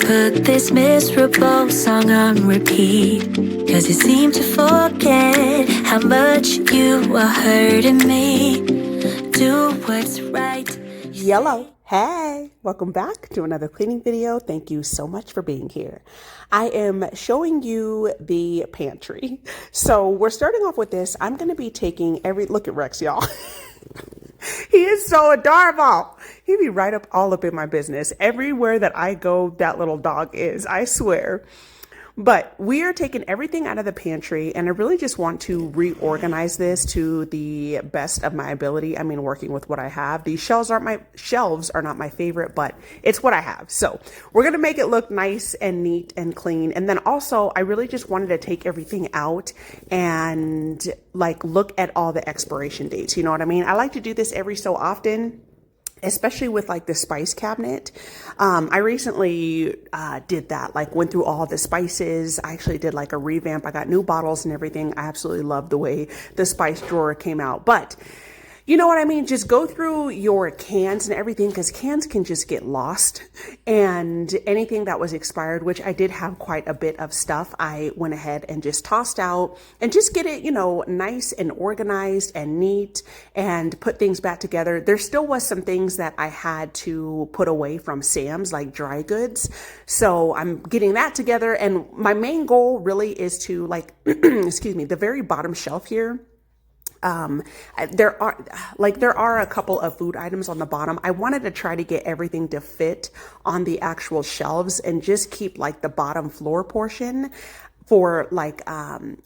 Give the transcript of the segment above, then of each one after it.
put this miserable song on repeat, 'cause you seem to forget how much you are hurting me. Do what's right. Yello. Hey, welcome back to another cleaning video. Thank you so much for being here. I am showing you the pantry. So we're starting off with this. I'm going to be taking look at Rex, y'all. He is so adorable. He be right up all up in my business. Everywhere that I go, that little dog is, I swear. But we are taking everything out of the pantry, and I really just want to reorganize this to the best of my ability. I mean, working with what I have. These shelves are not my favorite, but it's what I have. So we're going to make it look nice and neat and clean. And then also, I really just wanted to take everything out and like look at all the expiration dates. You know what I mean? I like to do this every so often, especially with like the spice cabinet. I recently did that, like went through all the spices. I actually did like a revamp. I got new bottles and everything. I absolutely love the way the spice drawer came out. But you know what I mean? Just go through your cans and everything, because cans can just get lost, and anything that was expired, which I did have quite a bit of stuff, I went ahead and just tossed out and just get it, you know, nice and organized and neat and put things back together. There still was some things that I had to put away from Sam's, like dry goods. So I'm getting that together. And my main goal really is to like, excuse me, the very bottom shelf here. There are a couple of food items on the bottom. I wanted to try to get everything to fit on the actual shelves and just keep like the bottom floor portion for like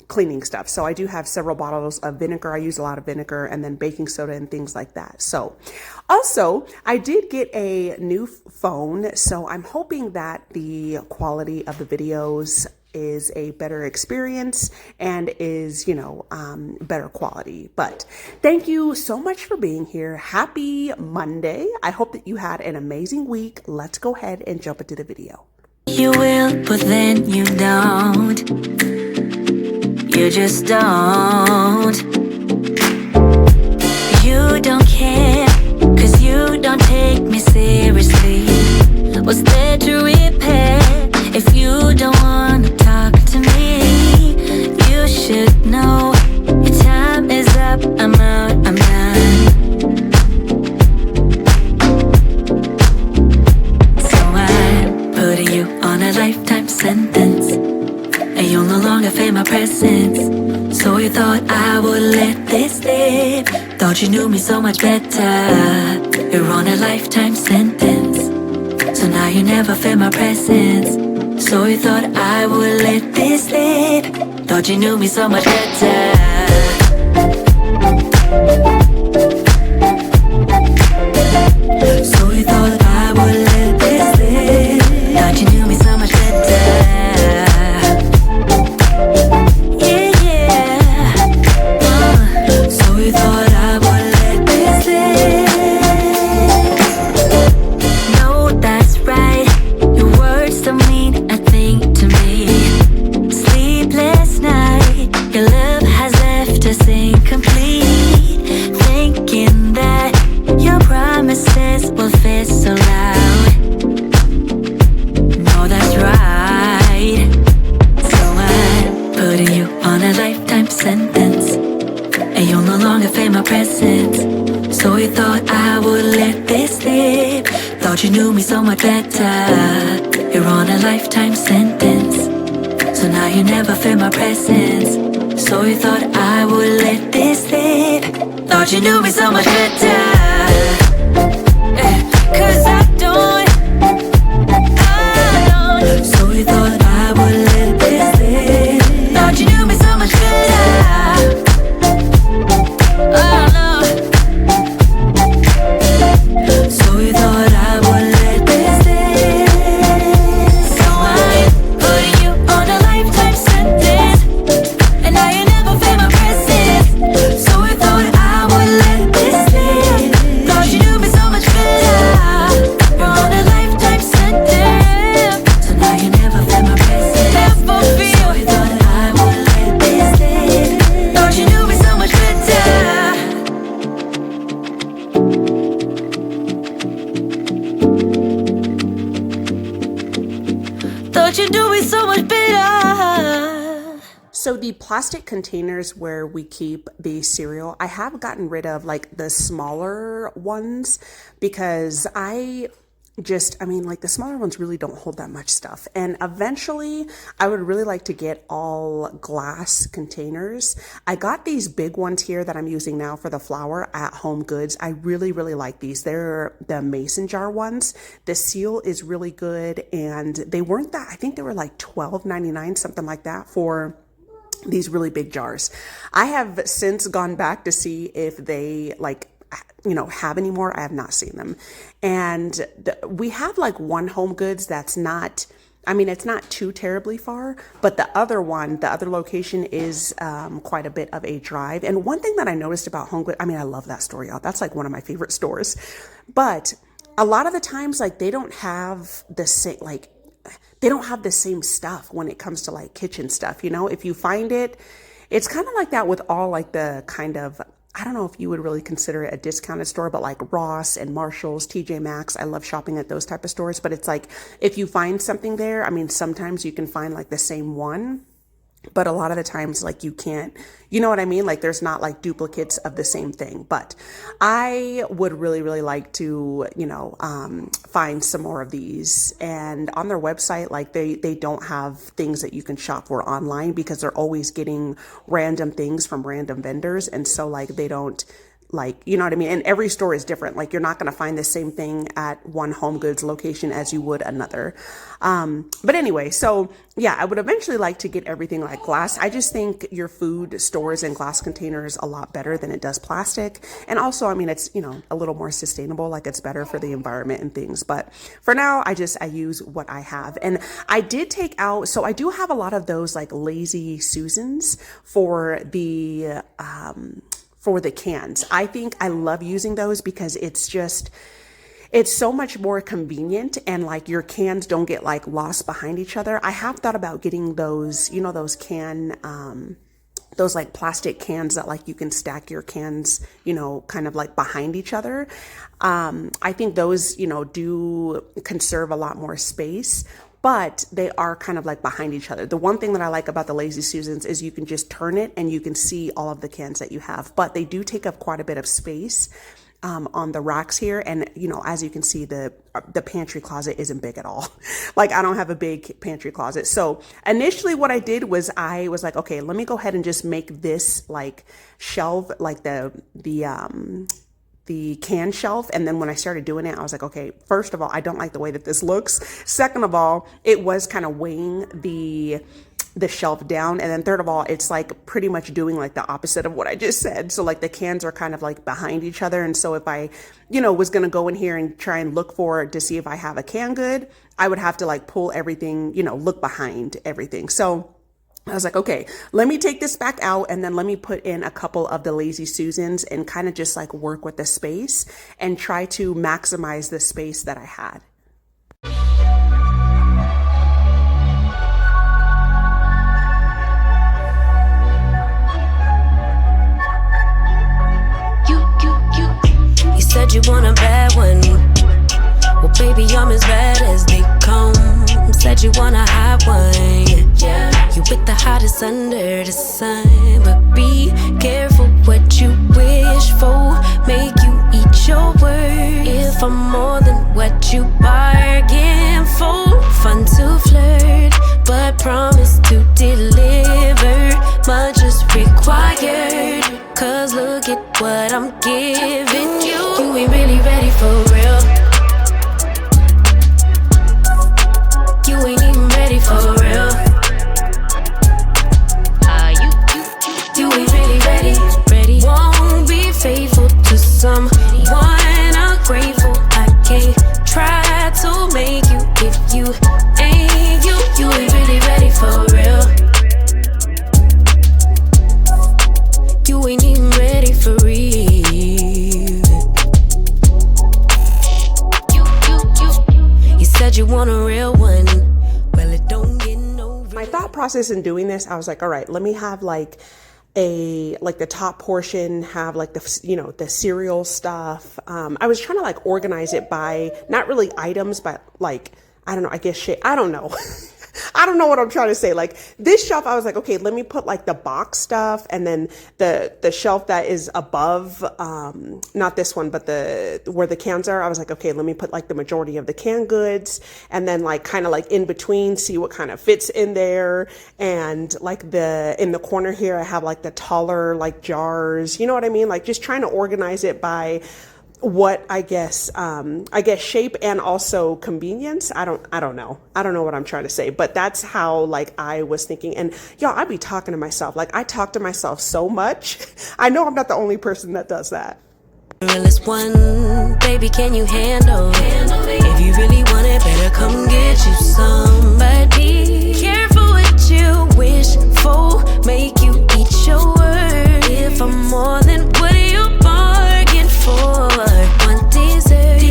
cleaning stuff. So I do have several bottles of vinegar. I use a lot of vinegar, and then baking soda and things like that. So also I did get a new phone, so I'm hoping that the quality of the videos is a better experience and is, you know, better quality. But thank you so much for being here. Happy Monday. I hope that you had an amazing week. Let's go ahead and jump into the video. You will, but then you don't. You just don't. You don't care, 'cause you don't take me seriously. What's there to repair if you don't wanna talk to me? You should know your time is up. I'm out, I'm done. So I'm putting you on a lifetime sentence, and you'll no longer feel my presence. So you thought I would let this slip. Thought you knew me so much better. You're on a lifetime sentence, so now you never feel my presence. So you thought I would let this slip. Thought you knew me so much better. So you thought I would let this slip. Thought you knew me so much better. Yeah, yeah. So you thought I would let this slip. No, that's right. Your words don't mean a thing to me. Sleepless night, your love has left us incomplete. Thinking that your promises will fit so loud. No, that's right. So I'm putting you on a lifetime sentence, and you'll no longer feel my presence. So you thought I would let this slip. Thought you knew me so much better. You're on a lifetime sentence, so now you never feel my presence. So you thought I would let this slip. Thought you knew me so much better. 'Cause I don't. So you thought I would let this slip. Thought you knew me so much better. Oh no. So you thought I would let this slip. So I put you on a lifetime sentence, and now you never feel my presence. So you thought I would let this slip. it better. So the plastic containers where we keep the cereal, I have gotten rid of like the smaller ones because like the smaller ones really don't hold that much stuff. And eventually I would really like to get all glass containers. I got these big ones here that I'm using now for the flour at Home Goods. I really, really like these. They're the mason jar ones. The seal is really good, and they weren't that, I think they were like $12.99, something like that, for these really big jars. I have since gone back to see if they have any more. I have not seen them. And we have like one Home Goods that's not, it's not too terribly far, but the other location is quite a bit of a drive. And one thing that I noticed about Home Goods, I love that store, y'all. That's like one of my favorite stores. But a lot of the times, like, they don't have the same stuff when it comes to like kitchen stuff. If you find it, it's kind of like that with all like the kind of, I don't know if you would really consider it a discounted store, but like Ross and Marshall's, TJ Maxx, I love shopping at those type of stores. But it's like, if you find something there, sometimes you can find like the same one, but a lot of the times, like, you can't, you know what I mean? Like, there's not like duplicates of the same thing. But I would really, really like to, find some more of these. And on their website, like, they don't have things that you can shop for online because they're always getting random things from random vendors. And so, like, they don't, like, you know what I mean? And every store is different. Like, you're not going to find the same thing at one Home Goods location as you would another. But anyway, so yeah, I would eventually like to get everything like glass. I just think your food stores in glass containers a lot better than it does plastic. And also, it's, a little more sustainable, like it's better for the environment and things. But for now, I use what I have. And I did take out, so I do have a lot of those like Lazy Susans for the cans. I think I love using those because it's so much more convenient, and like your cans don't get like lost behind each other. I have thought about getting those, those like plastic cans that like you can stack your cans, kind of like behind each other. I think those, do conserve a lot more space, but they are kind of like behind each other. The one thing that I like about the Lazy Susans is you can just turn it and you can see all of the cans that you have, but they do take up quite a bit of space on the racks here. And, as you can see, the pantry closet isn't big at all. Like, I don't have a big pantry closet. So initially what I did was I was like, okay, let me go ahead and just make this like shelf, like the can shelf. And then when I started doing it, I was like, okay, first of all, I don't like the way that this looks. Second of all, it was kind of weighing the shelf down. And then third of all, it's like pretty much doing like the opposite of what I just said. So like the cans are kind of like behind each other. And so if I, was going to go in here and try and look to see if I have a canned good, I would have to like pull everything, look behind everything. So I was like, okay, let me take this back out and then let me put in a couple of the Lazy Susans and kind of just like work with the space and try to maximize the space that I had. You said you want a bad one. Well, baby, I'm as bad as they come. Said you want a hot one. Yeah, you with the hottest under the sun. But be careful what you wish for. Make you eat your words. If I'm more than what you bargain for. Fun to flirt, but promise to deliver. Much is required. Cause look at what I'm giving you. You ain't really ready for real. You ain't even ready for real. You ain't really ready. Won't be faithful to someone ungrateful. I can't try to make you if you ain't you. You ain't really ready for real. You ain't even ready for real. You said you want a real one. Well, it don't get no real. My thought process in doing this, I was like, all right, let me have like the top portion have like the cereal stuff. I was trying to like organize it by not really items, but like, I don't know, I guess shit. I don't know. I don't know what I'm trying to say. Like this shelf, I was like, okay, let me put like the box stuff, and then the shelf that is above, not this one, but where the cans are. I was like, okay, let me put like the majority of the canned goods, and then like kind of like in between, see what kind of fits in there. And like in the corner here, I have like the taller like jars. You know what I mean? Like just trying to organize it by what I guess shape and also convenience. I don't know. I don't know what I'm trying to say, but that's how like I was thinking. And y'all, I be talking to myself. Like I talk to myself so much. I know I'm not the only person that does that. Realest one, baby, can you handle it? If you really want it, better come get you somebody. Careful what you wish for, make you eat your word. If I'm more than what you bargained for, one dessert,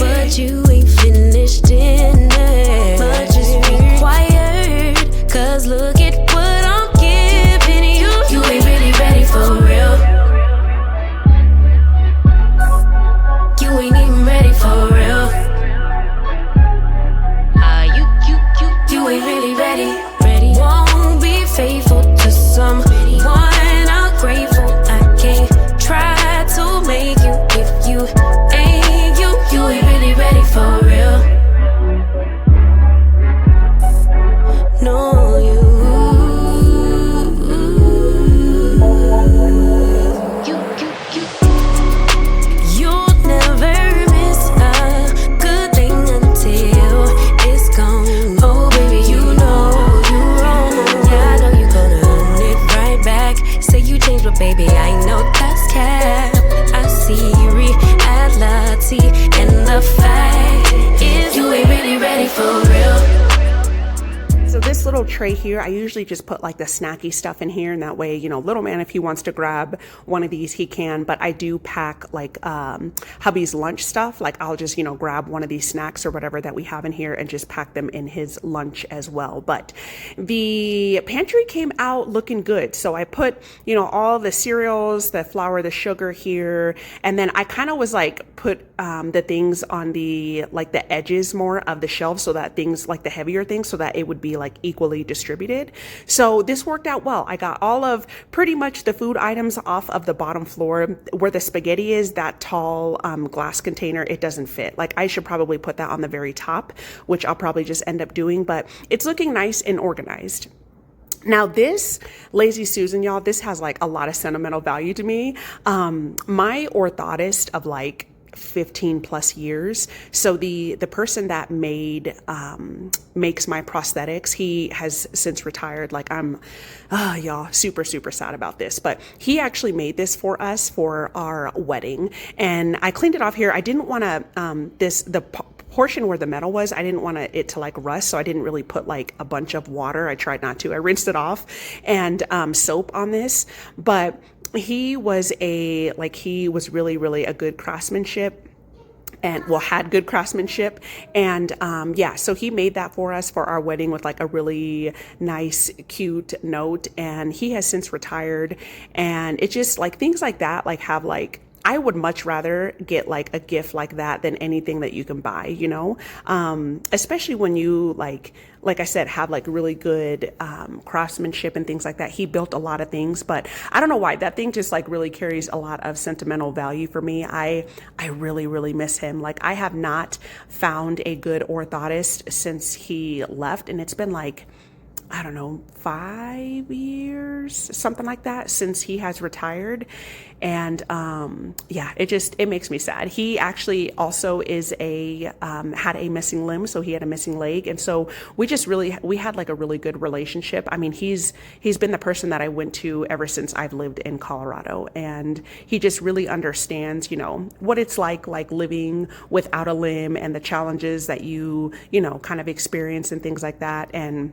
but you ain't finished dinner. Much is required, cause look at what I'm giving you. You ain't really ready for real. You ain't even ready for real. You ain't really ready. Won't be faithful to someone ungrateful. I can't try to make you if you ain't you. You ain't really ready for real. No, you'll never miss a good thing until it's gone. Oh baby, you know you wrong. Yeah, I know you gonna own it right back. Say you changed, but baby, I know that's cap. I see reality, and the fact is you ain't really ready for real. So this little tray here, I usually just put like the snacky stuff in here, and that way, you know, little man, if he wants to grab one of these, he can. But I do pack like hubby's lunch stuff. Like I'll just, you know, grab one of these snacks or whatever that we have in here and just pack them in his lunch as well. But the pantry came out looking good. So I put, you know, all the cereals, the flour, the sugar here, and then I kind of was like put the things on the like the edges more of the shelf, so that things like the heavier things, so that it would be like equally distributed. So this worked out well. I got all of pretty much the food items off of the bottom floor. Where the spaghetti is, that tall glass container, it doesn't fit. Like I should probably put that on the very top, which I'll probably just end up doing, but it's looking nice and organized. Now this Lazy Susan, y'all, this has like a lot of sentimental value to me. My orthotist of like 15 plus years. So the person that makes my prosthetics, he has since retired. Like I'm, y'all, super sad about this, but he actually made this for us for our wedding, and I cleaned it off here. I didn't want to, portion where the metal was, I didn't want it to like rust, so I didn't really put like a bunch of water. I tried not to. I rinsed it off and soap on this, but he was really a good craftsmanship, and had good craftsmanship. And yeah, so he made that for us for our wedding with like a really nice, cute note. And he has since retired, and it's just like things like that, like have like, I would much rather get like a gift like that than anything that you can buy, you know, especially when you like I said, have like really good craftsmanship and things like that. He built a lot of things, but I don't know why that thing just like really carries a lot of sentimental value for me. I really miss him. Like I have not found a good orthotist since he left, and it's been like, I don't know, 5 years, something like that, since he has retired. And yeah, it makes me sad. He actually also is had a missing limb, so he had a missing leg. And so we had like a really good relationship. I mean, he's been the person that I went to ever since I've lived in Colorado, and he just really understands, you know, what it's like living without a limb and the challenges that you know, kind of experience and things like that. And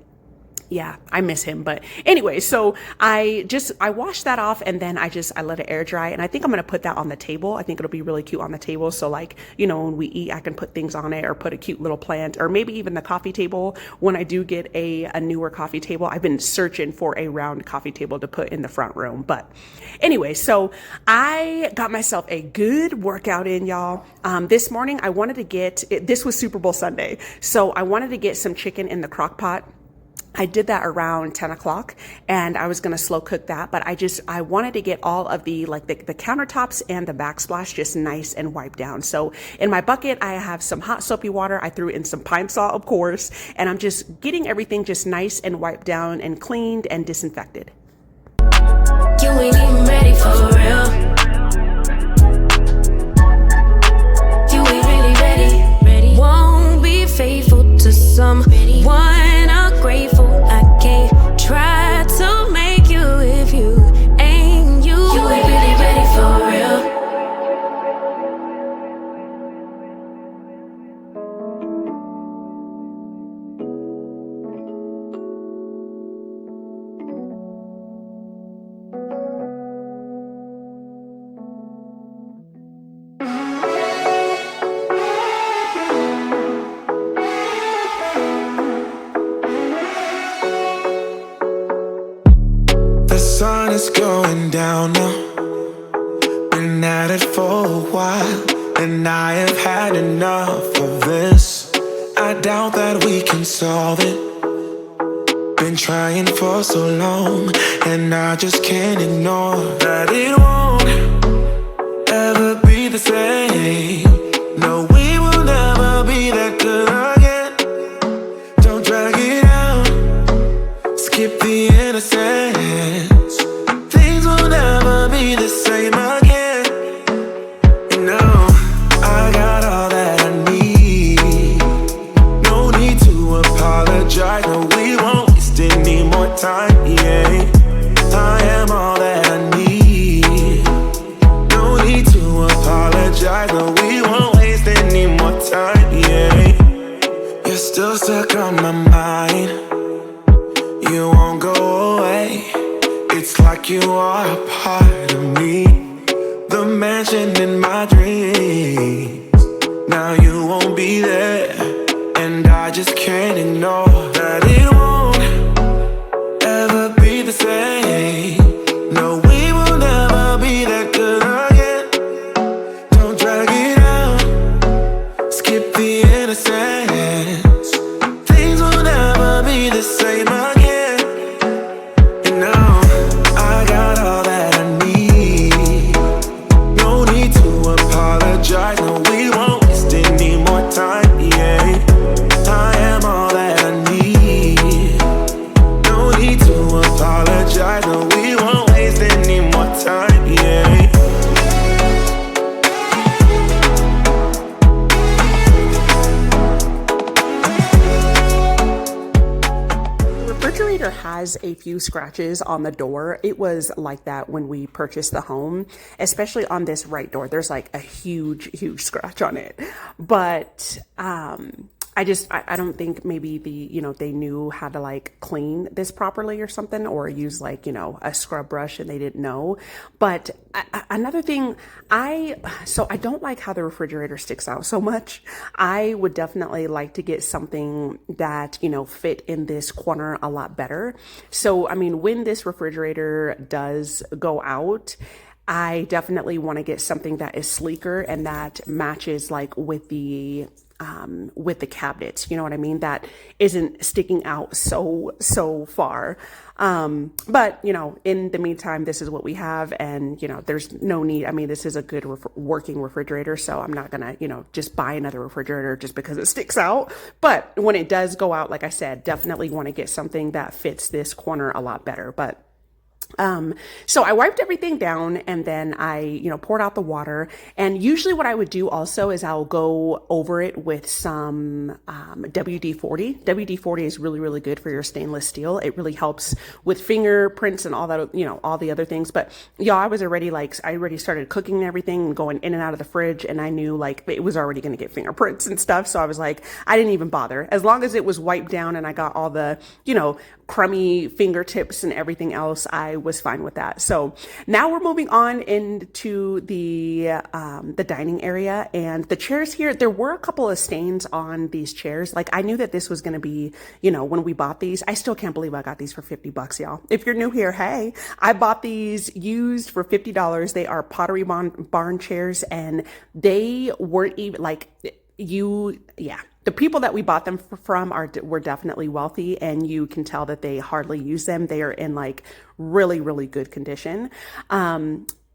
yeah, I miss him. But anyway, so I washed that off, and then I let it air dry, and I think I'm going to put that on the table. I think it'll be really cute on the table. So like, you know, when we eat, I can put things on it, or put a cute little plant, or maybe even the coffee table. When I do get a newer coffee table, I've been searching for a round coffee table to put in the front room. But anyway, so I got myself a good workout in, y'all. This morning I wanted to this was Super Bowl Sunday, so I wanted to get some chicken in the crock pot. I did that around 10 o'clock and I was going to slow cook that, but I wanted to get all of the the countertops and the backsplash just nice and wiped down. So in my bucket, I have some hot soapy water. I threw in some pine salt, of course, and I'm just getting everything just nice and wiped down and cleaned and disinfected. You ain't even ready for real. You ain't really ready. Won't be faithful to someone ungrateful. I can't try to make you if you ain't you. You ain't really ready for real. The sun is going down now. Been at it for a while, and I have had enough of this. I doubt that we can solve it. Been trying for so long, and I just can't ignore that it won't ever be the same. No, we will never be that good again. Don't drag it out, skip the innocence. Things will never be the same again. You know, I got all that I need. No need to apologize. No, we won't waste any more time. Yeah, I am all that I need. No need to apologize. No, we won't waste any more time. Yeah, you're still stuck on my mind. You won't go away. It's like you are a part of me. The mansion in my dreams. Now you won't be there, and I just can't ignore that it won't ever be the same. No, we will never be that good again. Don't drag it out, skip the innocence. Things will never be the same again. You know, I got all that I need. No need to apologize. No, we won't waste any more time. Yeah, I am all that I need. No need to apologize. No, we won't waste any more time. Yeah. Refrigerator has a few scratches on the door. It was like that when we purchased the home, especially on this right door. There's like a huge scratch on it. But I don't think maybe they knew how to like clean this properly or something, or use like, a scrub brush and they didn't know. But another thing, I don't like how the refrigerator sticks out so much. I would definitely like to get something that, fit in this corner a lot better. So, I mean, when this refrigerator does go out, I definitely want to get something that is sleeker and that matches like with the cabinets, you know what I mean? That isn't sticking out so far. But in the meantime, this is what we have, and there's no need. I mean, this is a good working refrigerator, so I'm not gonna just buy another refrigerator just because it sticks out. But when it does go out, like I said, definitely want to get something that fits this corner a lot better. But so I wiped everything down, and then I, poured out the water. And usually what I would do also is I'll go over it with some, WD-40. WD-40 is really good for your stainless steel. It really helps with fingerprints and all that, all the other things. But yeah, I already started cooking and everything and going in and out of the fridge. And I knew like it was already going to get fingerprints and stuff. So I was like, I didn't even bother. As long as it was wiped down and I got all the, crummy fingertips and everything else, I was fine with that. So now we're moving on into the dining area, and the chairs here, there were a couple of stains on these chairs. Like I knew that this was going to be, when we bought these. I still can't believe I got these for $50, y'all. If you're new here, hey, I bought these used for $50. They are Pottery Barn chairs, and they weren't even like, the people that we bought them from were definitely wealthy, and you can tell that they hardly use them. They are in like really, really good condition.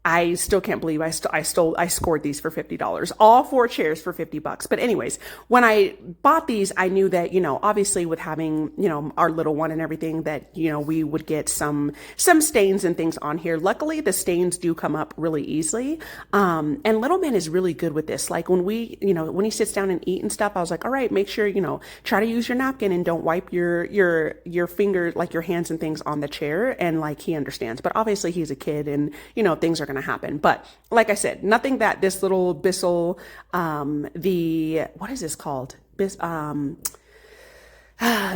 I still can't believe I scored these for $50, all 4 chairs for $50. But anyways, when I bought these, I knew that, obviously with having, our little one and everything, that, we would get some stains and things on here. Luckily, the stains do come up really easily. And little man is really good with this. Like when when he sits down and eat and stuff, I was like, all right, make sure, try to use your napkin and don't wipe your finger, like your hands and things on the chair. And like, he understands, but obviously he's a kid and, things are going to happen. But like I said, nothing that this little Bissell, what is this called?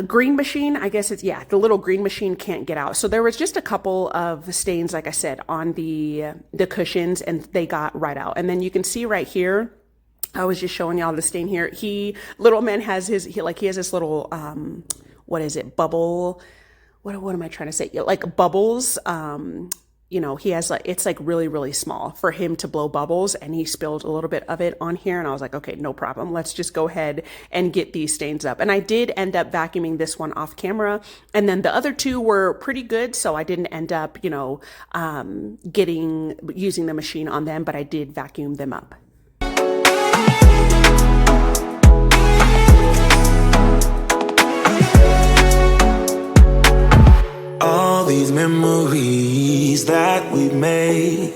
Green machine, I guess the little green machine can't get out. So there was just a couple of stains, like I said, on the cushions, and they got right out. And then you can see right here, I was just showing y'all the stain here. Little man has he has this little, bubble. What am I trying to say? Like bubbles, he has it's like really, really small for him to blow bubbles, and he spilled a little bit of it on here. And I was like, okay, no problem. Let's just go ahead and get these stains up. And I did end up vacuuming this one off camera. And then the other 2 were pretty good. So I didn't end up, using the machine on them, but I did vacuum them up. All these memories that we made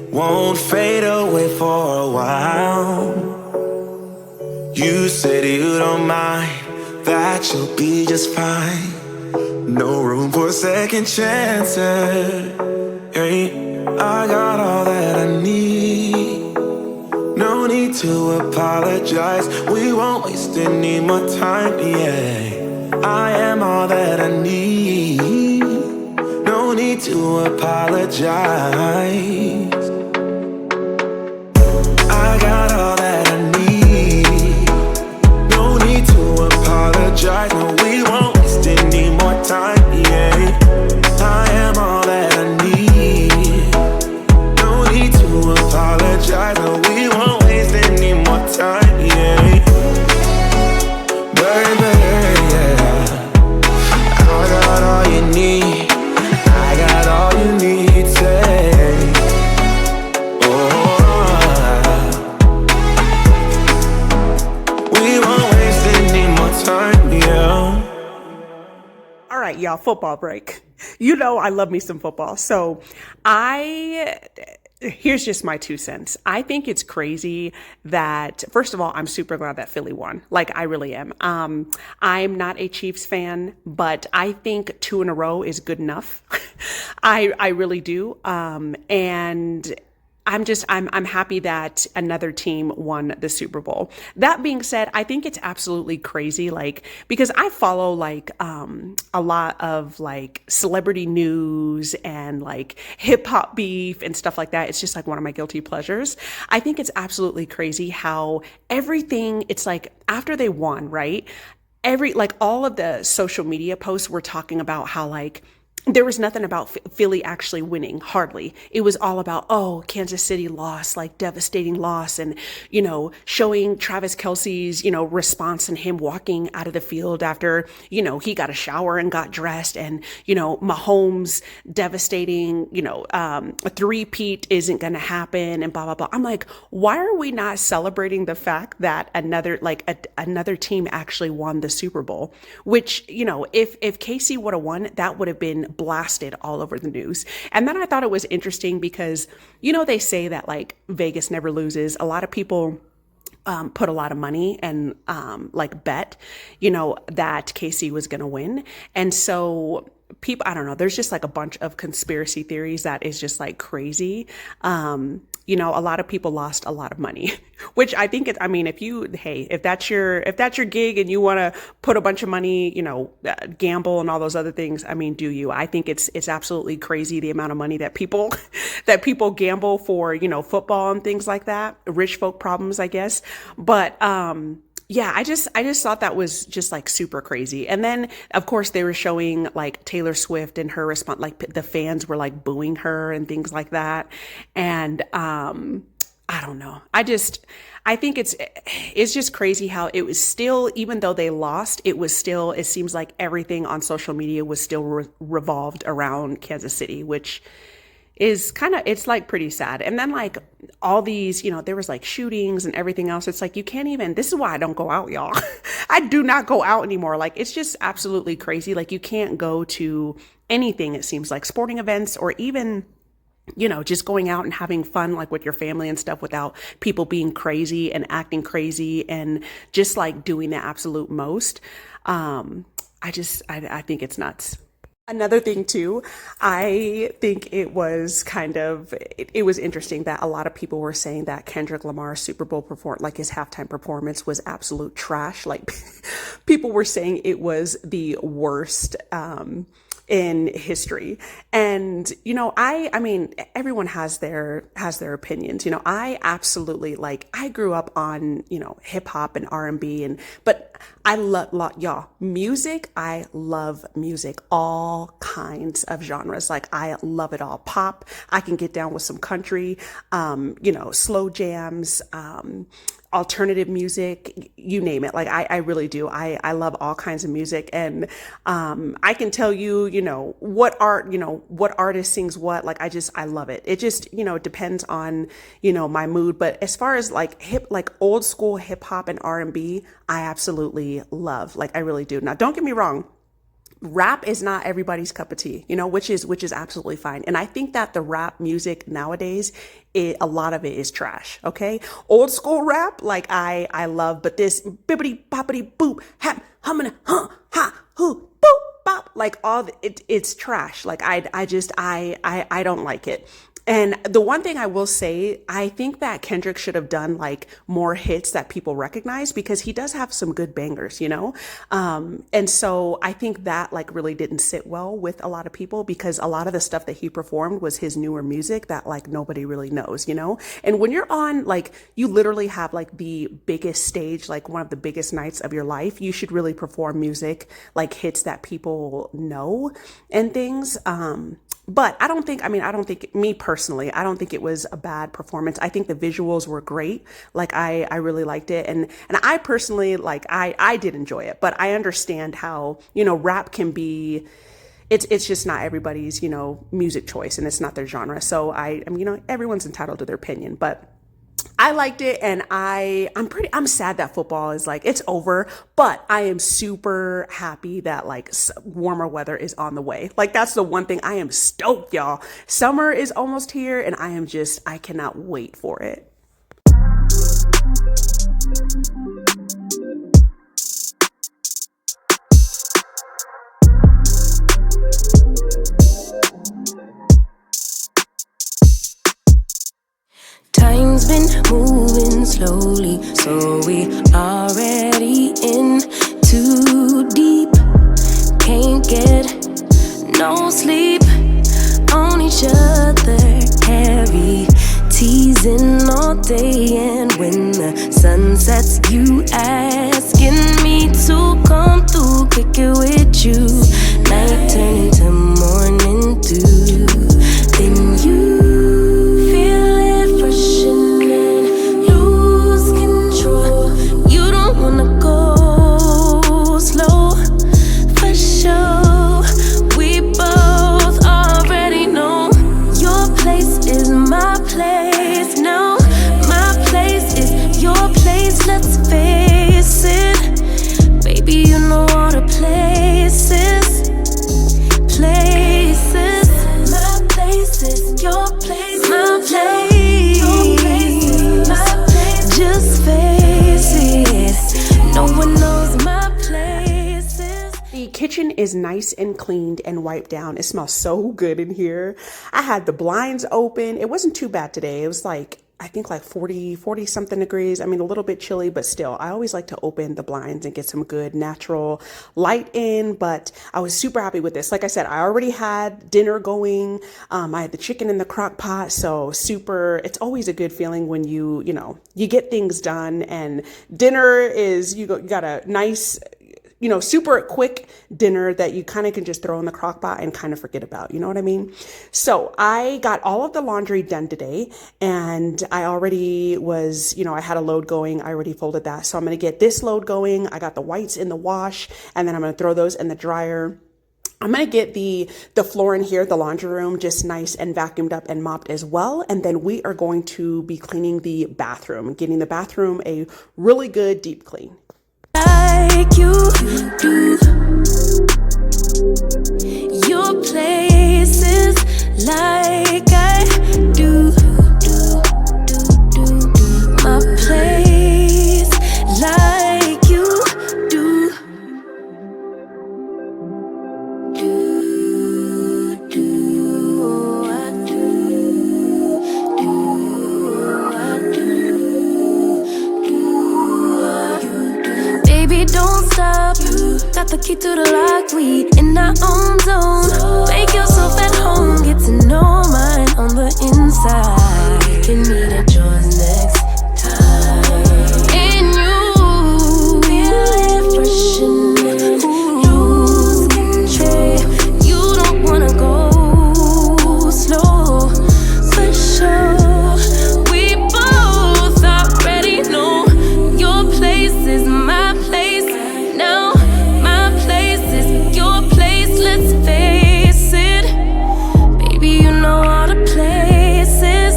won't fade away for a while. You said you don't mind, that you'll be just fine. No room for second chances. Hey, I got all that I need. No need to apologize. We won't waste any more time. Yeah, I am all that I need. No need to apologize. I got all that I need. No need to apologize. No, we won't waste any more time. Yeah, I am all that I need. No need to apologize. No, we won't waste any more time. Yeah, baby, yeah. I got all you need. All you need, say, we won't waste any more time, yeah. All right, y'all, football break. I love me some football. So here's just my 2 cents. I think it's crazy that, first of all, I'm super glad that Philly won. Like, I really am. I'm not a Chiefs fan, but I think 2 in a row is good enough. I really do. And I'm happy that another team won the Super Bowl. That being said, I think it's absolutely crazy, because I follow a lot of celebrity news and hip hop beef and stuff like that. It's just one of my guilty pleasures. I think it's absolutely crazy how everything, it's after they won, right? All of the social media posts were talking about how there was nothing about Philly actually winning, hardly. It was all about, Kansas City lost, devastating loss, and, showing Travis Kelce's, response and him walking out of the field after, he got a shower and got dressed, and, Mahomes devastating, a three-peat isn't going to happen, and blah, blah, blah. I'm like, why are we not celebrating the fact that another team actually won the Super Bowl? Which, if KC would have won, that would have been blasted all over the news. And then I thought it was interesting because, they say that Vegas never loses. A lot of people put a lot of money and bet, that KC was going to win. And so people, I don't know, there's just a bunch of conspiracy theories that is just crazy. A lot of people lost a lot of money, which I think if that's your gig and you want to put a bunch of money, gamble and all those other things, do you? I think it's absolutely crazy the amount of money that people gamble for, football and things like that. Rich folk problems, I guess. But, yeah, I just thought that was just super crazy. And then of course they were showing Taylor Swift and her response, the fans were booing her and things like that. And, I I don't know. I think it's just crazy how it was still, even though they lost, it was still, it seems like everything on social media was still revolved around Kansas City, which is kind of, it's like pretty sad. And then like all these, there was like shootings and everything else. It's like, you can't even, this is why I don't go out, y'all. I do not go out anymore. Like, it's just absolutely crazy. Like, you can't go to anything, it seems like, sporting events, or even just going out and having fun, like with your family and stuff, without people being crazy and acting crazy and just like doing the absolute most. I think it's nuts. Another thing too, I think it was it was interesting that a lot of people were saying that Kendrick Lamar's Super Bowl like his halftime performance was absolute trash. Like people were saying it was the worst, in history. And, I mean, everyone has their opinions. I absolutely, like, I grew up on, hip hop and R&B but I love y'all music. I love music, all kinds of genres. Like, I love it all. Pop, I can get down with some country, slow jams, alternative music, you name it. Like, I really do. I love all kinds of music. And I can tell you, what artist sings what. Like, I love it. It just, depends on, my mood. But as far as like old school hip hop and R&B, I absolutely love. Like, I really do. Now, don't get me wrong. Rap is not everybody's cup of tea, which is absolutely fine. And I think that the rap music nowadays, a lot of it is trash. Okay. Old school rap, like I love, but this bibbity boppity boop, hap, humming, huh, ha, hoo, boop, bop, like it's trash. Like I don't like it. And the one thing I will say, I think that Kendrick should have done like more hits that people recognize, because he does have some good bangers, and so I think that like really didn't sit well with a lot of people, because a lot of the stuff that he performed was his newer music that like nobody really knows, and when you're on, like, you literally have like the biggest stage, like one of the biggest nights of your life, you should really perform music, like hits that people know and things. But I don't think, me personally, I don't think it was a bad performance. I think the visuals were great. Like, I really liked it. And I personally, like, I did enjoy it, but I understand how, rap can be, it's just not everybody's, music choice, and it's not their genre. So everyone's entitled to their opinion, but I liked it. And I'm sad that football is like, it's over, but I am super happy that like warmer weather is on the way. Like, that's the one thing I am stoked, y'all. Summer is almost here, and I cannot wait for it. Time's been moving slowly, so we already in too deep. Can't get no sleep on each other, heavy teasing all day. And when the sun sets, you asking me to come through, kick it with you. Night turning to morning dew, then you kitchen is nice and cleaned and wiped down. It smells so good in here. I had the blinds open. It wasn't too bad today. It was like, I think like 40 something degrees. I mean, a little bit chilly, but still, I always like to open the blinds and get some good natural light in. But I was super happy with this. Like I said, I already had dinner going. I had the chicken in the crock pot. So it's always a good feeling when you get things done, and dinner is, you got a nice, you know, super quick dinner that you kind of can just throw in the crock pot and kind of forget about, you know what I mean? So I got all of the laundry done today, and I already was, you know, I had a load going. I already folded that. So I'm going to get this load going. I got the whites in the wash, and then I'm going to throw those in the dryer. I'm going to get the floor in here, the laundry room, just nice and vacuumed up and mopped as well. And then we are going to be cleaning the bathroom, getting the bathroom a really good deep clean. Like you do, your places like I do, my place like you do, Baby, don't stop. Got the key to the lock. We in our own zone. Make yourself at home. Get to know mine on the inside. Can meet at yours next time. And you feel refreshing. Lose control. You don't wanna go slow. For sure. We both already know your place is my place. Now my place is your place. Let's face it. Baby, you know all the places.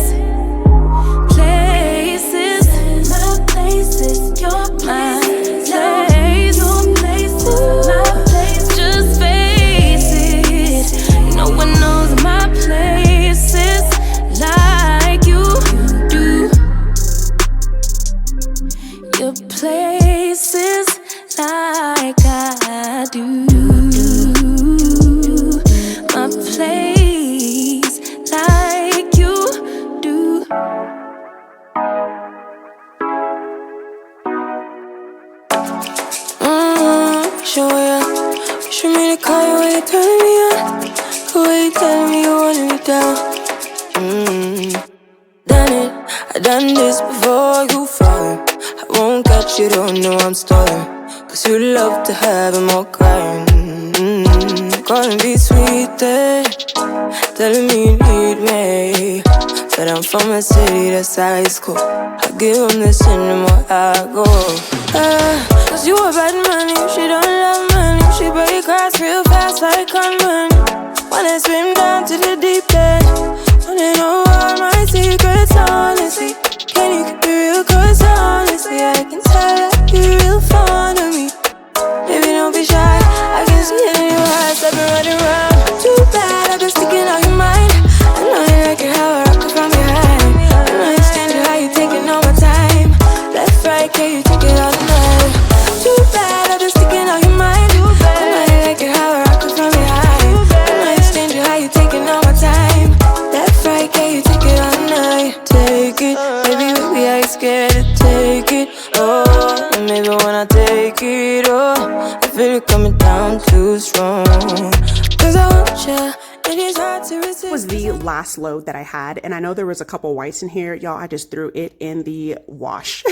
Places. My place is your place. Your place is my place. Just face it. No one knows my places like you do. Your places like I do. My place like you do. Show ya. Wish for me to call you when you're turning me on. The way you telling me you want me down. Done it, I done this before you fall. I won't catch you, don't know I'm stalling. Cause you love to have them all crying. Calling me sweeter, telling me you need me. But I'm from a city that's high school. I give them this anymore, I go. Cause you a bad money, she don't love money. She break hearts real fast like conman. Wanna swim down to the deep end. Wanna know all my secrets, honestly. Can you keep it real? Cause honestly, I can tell that you're real fond of me. Baby, don't be shy, I can see it in your eyes. I've been running around. Too bad, I've been sticking out your mind. I know you like it how I rock it from behind. I know you stand it, how you taking all my time. Left, right, can you take it all night? Too bad, I've been sticking out your mind. I know you like it how I rock it from behind. I know you stand it, how you taking all my time. Left, right, can you take it all night? Take it, baby, baby, I ain't scared to take it. Oh, and maybe when I take it, oh, I feel it coming down too strong. Cause I want ya, and it's hard to resist. Was the last load that I had, and I know there was a couple whites in here, y'all. I just threw it in the wash.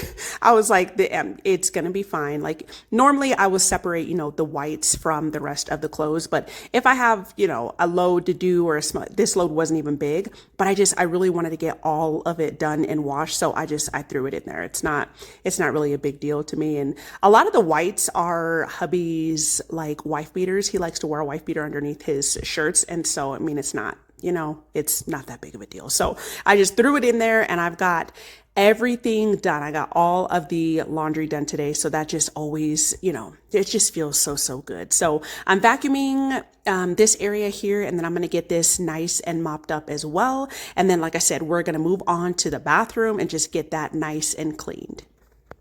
I was like, it's gonna be fine. Like normally I will separate, you know, the whites from the rest of the clothes, but if I have, you know, a load to do or this load wasn't even big, but I really wanted to get all of it done and washed, so I threw it in there. It's not really a big deal to me. And a lot of the whites are hubby's like wife beaters. He likes to wear a wife beater underneath his shirts, and so I mean, it's not, you know, it's not that big of a deal. So I just threw it in there, and I've got everything done. I got all of the laundry done today. So that just always, you know, it just feels so good. So I'm vacuuming this area here, and then I'm going to get this nice and mopped up as well. And then, like I said, we're going to move on to the bathroom and just get that nice and cleaned.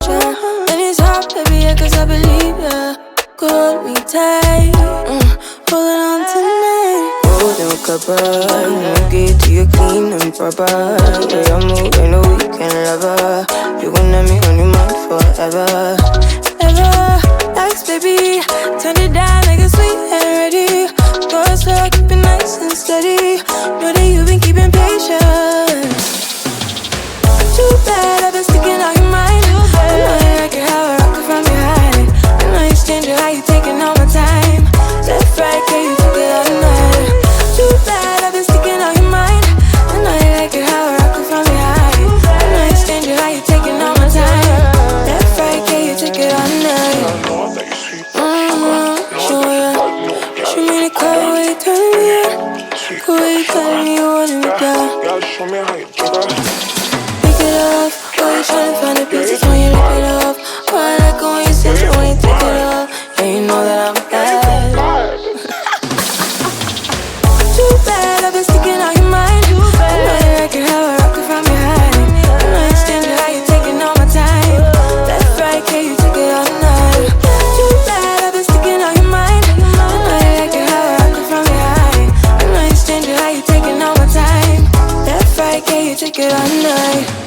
And it's hard, baby, cause I believe ya. Hold me tight, holding on tonight. Holding a couple, get to you clean and proper. Way I move, I know you can love her. You gon' have me on your mind forever, ever. Thanks, baby, turn it down like a sweet and ready. Go slow, keep it nice and steady. Know that you've been keeping patience. Too bad I've been sticking out your mind. I know you like it how I rock it from behind. I know you stand it, how you taking Why you telling me you want me down? Yeah, show me how you do that. Pick it up. Why you tryna find the pieces when you rip it up? Why I like it when you sit it when you take it up? And you know that I'm bad. Too bad I've been sticking out your mind. I know you like it how I rock it from behind. I know you stand how you taking all my time. Left, right, can you take it all night? Too bad I've been sticking out your mind. I know you like it how I rock it from behind. I know you stand how you taking all my time. Left, right, can you take it all night?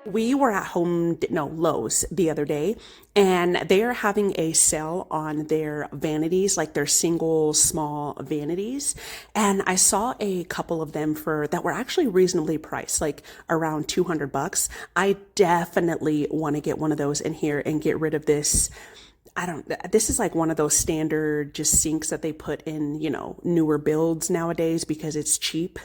We were at Lowe's the other day, and they are having a sale on their vanities, like their single small vanities. And I saw a couple of them that were actually reasonably priced, like around $200. I definitely want to get one of those in here and get rid of this. This is like one of those standard just sinks that they put in, newer builds nowadays because it's cheap.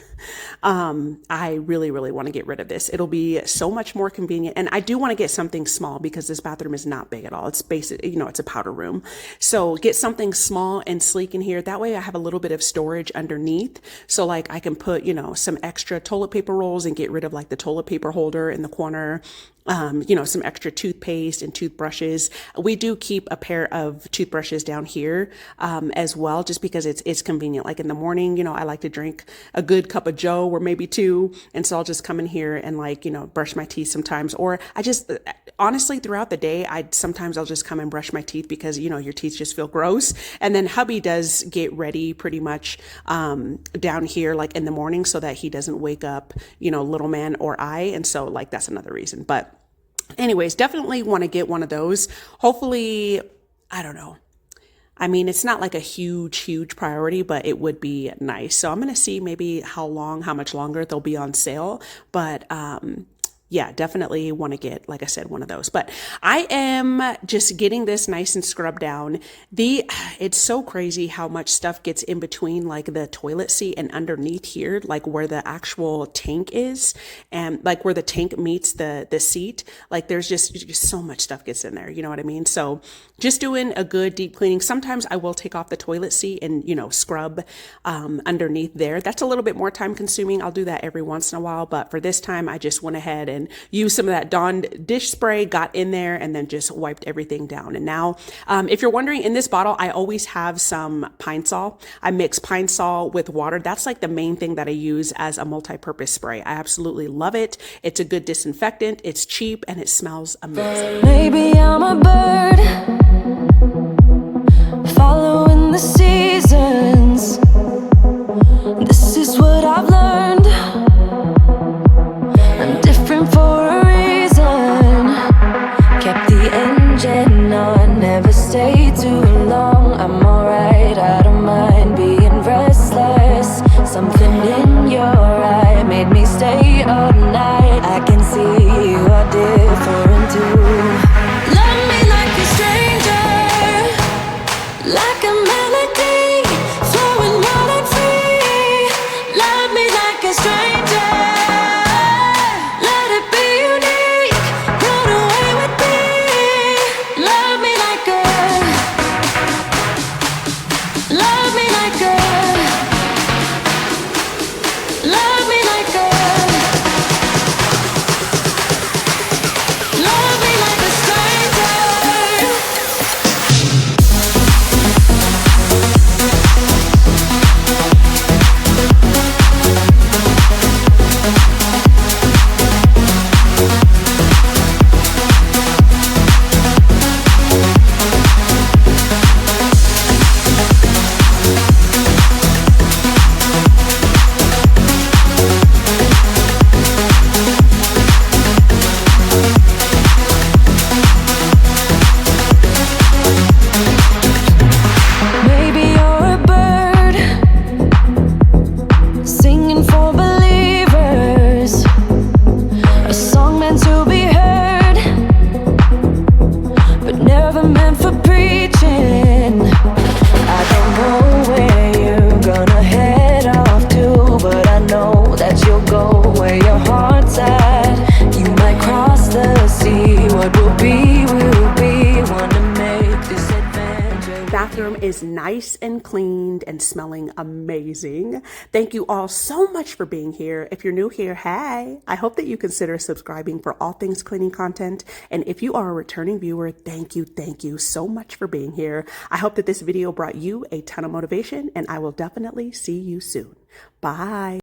I really, really want to get rid of this. It'll be so much more convenient. And I do want to get something small because this bathroom is not big at all. It's basic, it's a powder room. So get something small and sleek in here. That way I have a little bit of storage underneath. So like I can put, some extra toilet paper rolls and get rid of like the toilet paper holder in the corner. Some extra toothpaste and toothbrushes. We do keep a pair of toothbrushes down here as well, just because it's convenient. Like in the morning, I like to drink a good cup of Joe or maybe two. And so I'll just come in here and brush my teeth sometimes. Or I just, honestly, throughout the day, sometimes I'll just come and brush my teeth because, your teeth just feel gross. And then hubby does get ready pretty much down here, like in the morning, so that he doesn't wake up, little man or I. And so that's another reason. But anyways, definitely want to get one of those. Hopefully, I don't know. I mean, it's not like a huge priority, but it would be nice. So I'm going to see maybe how much longer they'll be on sale. But yeah, definitely want to get, like I said, one of those. But I am just getting this nice and scrubbed down. It's so crazy how much stuff gets in between like the toilet seat and underneath here, like where the actual tank is and like where the tank meets the seat. Like there's just so much stuff gets in there. You know what I mean? So just doing a good deep cleaning. Sometimes I will take off the toilet seat and, scrub underneath there. That's a little bit more time consuming. I'll do that every once in a while. But for this time, I just went ahead and used some of that Dawn dish spray, got in there, and then just wiped everything down. And now, if you're wondering, in this bottle, I always have some Pine Sol. I mix Pine Sol with water. That's like the main thing that I use as a multi-purpose spray. I absolutely love it. It's a good disinfectant. It's cheap and it smells amazing. Maybe I'm a bird following the seasons. This is what I've learned. I'm different for a reason. Kept the engine on, never stayed too long. I'm alright, I don't mind being restless. Something in your eye made me stay all night. I can see you are different too. Love me like a stranger, like a melody, flowing wild and free. Love me like a stranger. bathroom is nice and cleaned and smelling amazing. Thank you all so much for being here. If you're new here, hey, I hope that you consider subscribing for all things cleaning content. And if you are a returning viewer, thank you so much for being here. I hope that this video brought you a ton of motivation, and I will definitely see you soon. Bye.